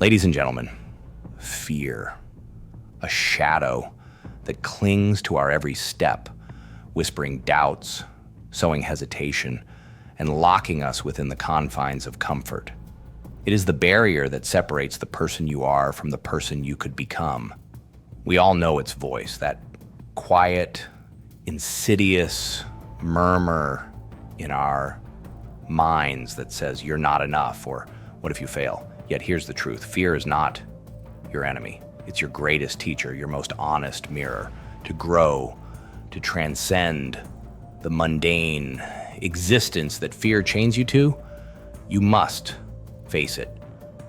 Ladies and gentlemen, fear, a shadow that clings to our every step, whispering doubts, sowing hesitation, and locking us within the confines of comfort. It is the barrier that separates the person you are from the person you could become. We all know its voice, that quiet, insidious murmur in our minds that says you're not enough, or what if you fail? Yet here's the truth. Fear is not your enemy. It's your greatest teacher, your most honest mirror. To grow, to transcend the mundane existence that fear chains you to, you must face it.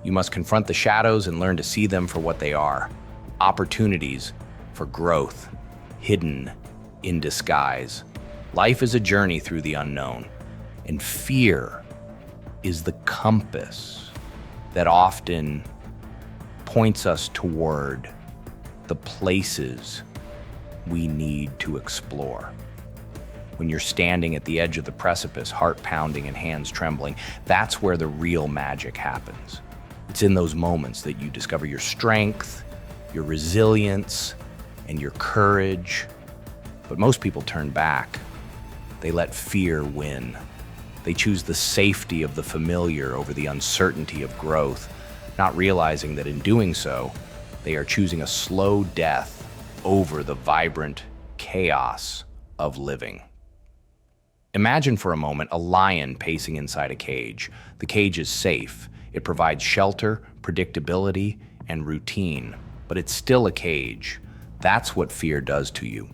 You must confront the shadows and learn to see them for what they are. Opportunities for growth, hidden in disguise. Life is a journey through the unknown, and fear is the compass that often points us toward the places we need to explore. When you're standing at the edge of the precipice, heart pounding and hands trembling, that's where the real magic happens. It's in those moments that you discover your strength, your resilience, and your courage. But most people turn back. They let fear win. They choose the safety of the familiar over the uncertainty of growth, not realizing that in doing so, they are choosing a slow death over the vibrant chaos of living. Imagine for a moment a lion pacing inside a cage. The cage is safe. It provides shelter, predictability, and routine, but it's still a cage. That's what fear does to you.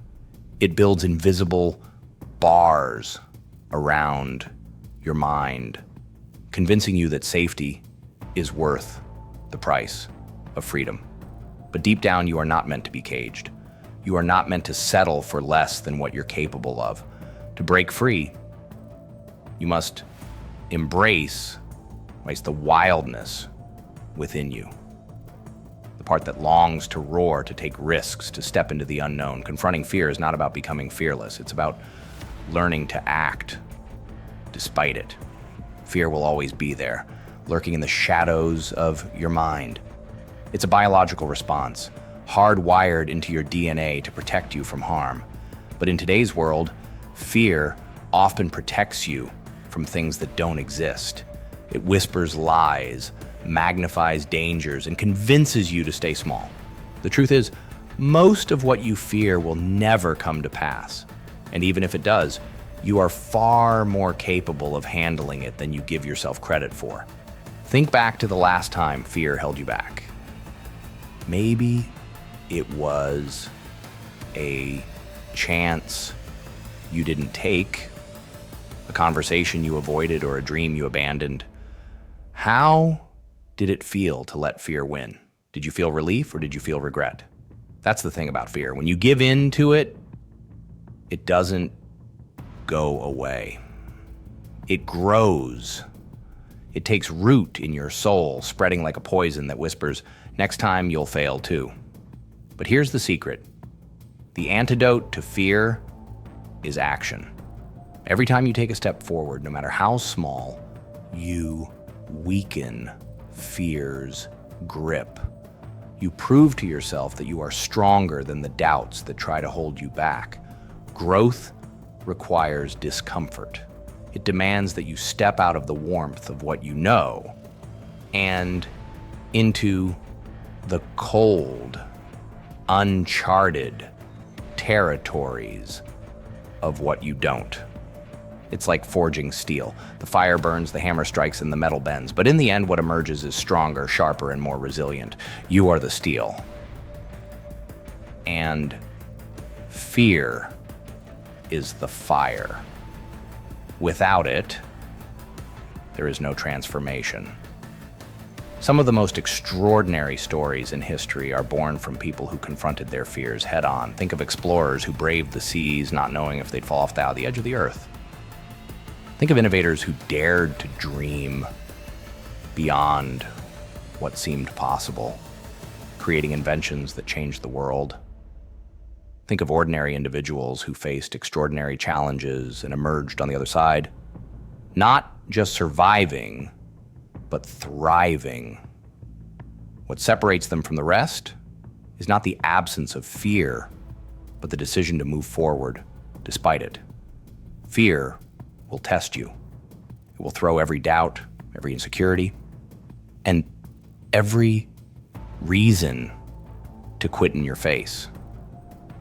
It builds invisible bars around your mind, convincing you that safety is worth the price of freedom. But deep down, you are not meant to be caged. You are not meant to settle for less than what you're capable of. To break free, you must embrace the wildness within you. The part that longs to roar, to take risks, to step into the unknown. Confronting fear is not about becoming fearless. It's about learning to act despite it. Fear will always be there, lurking in the shadows of your mind. It's a biological response, hardwired into your DNA to protect you from harm. But in today's world, fear often protects you from things that don't exist. It whispers lies, magnifies dangers, and convinces you to stay small. The truth is, most of what you fear will never come to pass. And even if it does, you are far more capable of handling it than you give yourself credit for. Think back to the last time fear held you back. Maybe it was a chance you didn't take, a conversation you avoided, or a dream you abandoned. How did it feel to let fear win? Did you feel relief or did you feel regret? That's the thing about fear. When you give in to it, it doesn't go away. It grows. It takes root in your soul, spreading like a poison that whispers, next time you'll fail too. But here's the secret. The antidote to fear is action. Every time you take a step forward, no matter how small, you weaken fear's grip. You prove to yourself that you are stronger than the doubts that try to hold you back. Growth requires discomfort. It demands that you step out of the warmth of what you know and into the cold, uncharted territories of what you don't. It's like forging steel. The fire burns, the hammer strikes, and the metal bends. But in the end, what emerges is stronger, sharper, and more resilient. You are the steel. And fear is the fire. Without it, there is no transformation. Some of the most extraordinary stories in history are born from people who confronted their fears head on. Think of explorers who braved the seas, not knowing if they'd fall off the edge of the earth. Think of innovators who dared to dream beyond what seemed possible, creating inventions that changed the world. Think of ordinary individuals who faced extraordinary challenges and emerged on the other side, not just surviving, but thriving. What separates them from the rest is not the absence of fear, but the decision to move forward despite it. Fear will test you. It will throw every doubt, every insecurity, and every reason to quit in your face.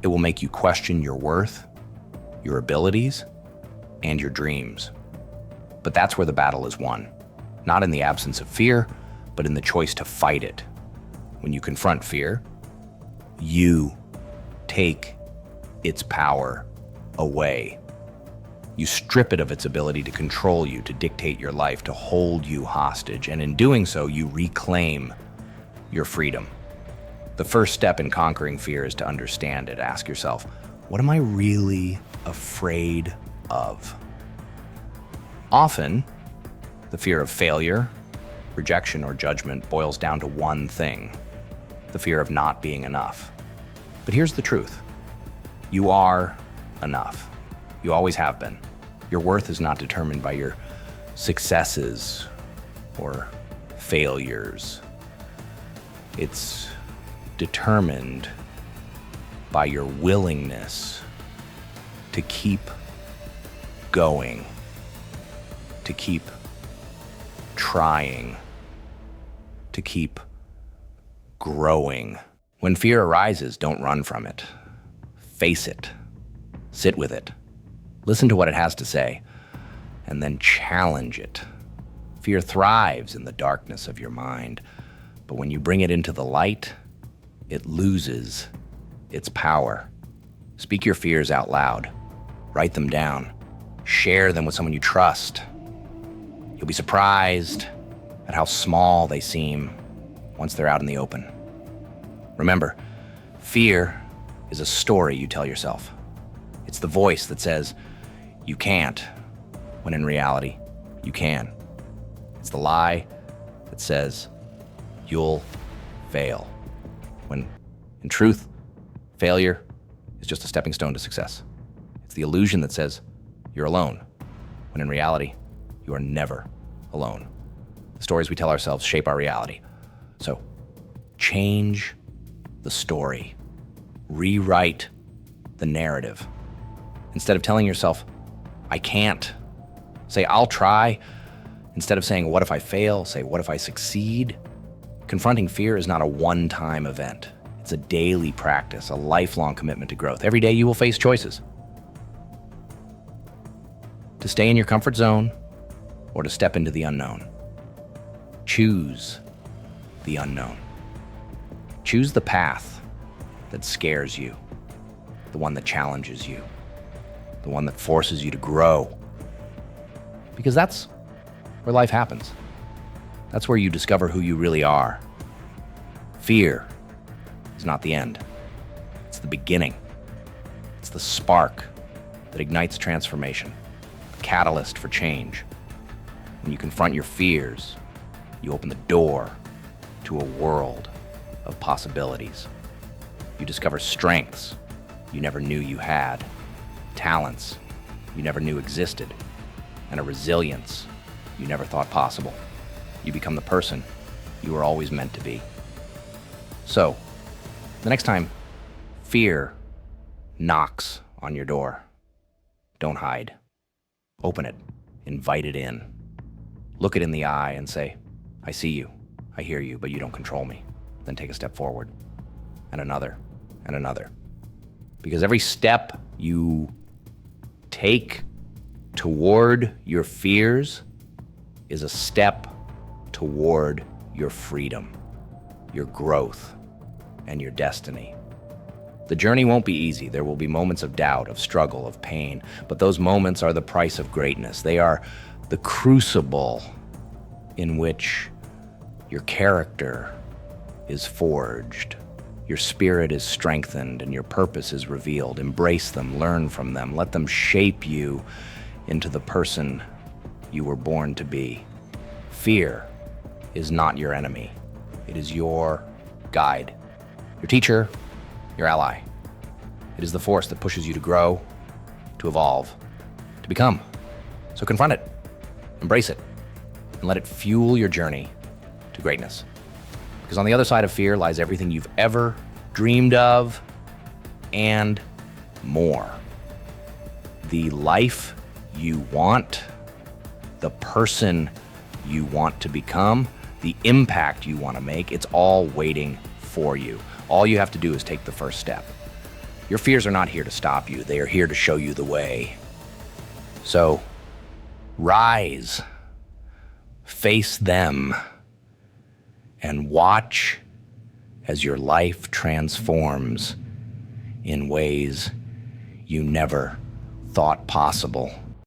It will make you question your worth, your abilities, and your dreams. But that's where the battle is won. Not in the absence of fear, but in the choice to fight it. When you confront fear, you take its power away. You strip it of its ability to control you, to dictate your life, to hold you hostage. And in doing so, you reclaim your freedom. The first step in conquering fear is to understand it. Ask yourself, what am I really afraid of? Often, the fear of failure, rejection, or judgment boils down to one thing: the fear of not being enough. But here's the truth. You are enough. You always have been. Your worth is not determined by your successes or failures. It's determined by your willingness to keep going, to keep trying, to keep growing. When fear arises, don't run from it. Face it. Sit with it. Listen to what it has to say, and then challenge it. Fear thrives in the darkness of your mind, but when you bring it into the light, it loses its power. Speak your fears out loud. Write them down. Share them with someone you trust. You'll be surprised at how small they seem once they're out in the open. Remember, fear is a story you tell yourself. It's the voice that says, you can't, when in reality, you can. It's the lie that says, you'll fail, when in truth, failure is just a stepping stone to success. It's the illusion that says, you're alone, when in reality, you are never alone. The stories we tell ourselves shape our reality. So, change the story. Rewrite the narrative. Instead of telling yourself, I can't, say, I'll try. Instead of saying, what if I fail? Say, what if I succeed? Confronting fear is not a one-time event. It's a daily practice, a lifelong commitment to growth. Every day you will face choices. To stay in your comfort zone or to step into the unknown. Choose the unknown. Choose the path that scares you, the one that challenges you, the one that forces you to grow. Because that's where life happens. That's where you discover who you really are. Fear is not the end. It's the beginning. It's the spark that ignites transformation, the catalyst for change. When you confront your fears, you open the door to a world of possibilities. You discover strengths you never knew you had, talents you never knew existed, and a resilience you never thought possible. You become the person you were always meant to be. So, the next time fear knocks on your door, don't hide. Open it. Invite it in. Look it in the eye and say, I see you, I hear you, but you don't control me. Then take a step forward, and another, and another. Because every step you take toward your fears is a step toward your freedom, your growth, and your destiny. The journey won't be easy. There will be moments of doubt, of struggle, of pain, but those moments are the price of greatness. They are the crucible in which your character is forged, your spirit is strengthened, and your purpose is revealed. Embrace them, learn from them, let them shape you into the person you were born to be. Fear is not your enemy. It is your guide, your teacher, your ally. It is the force that pushes you to grow, to evolve, to become. So confront it, embrace it, and let it fuel your journey to greatness. Because on the other side of fear lies everything you've ever dreamed of and more. The life you want, the person you want to become, the impact you want to make, it's all waiting for you. All you have to do is take the first step. Your fears are not here to stop you. They are here to show you the way. So, rise, face them, and watch as your life transforms in ways you never thought possible.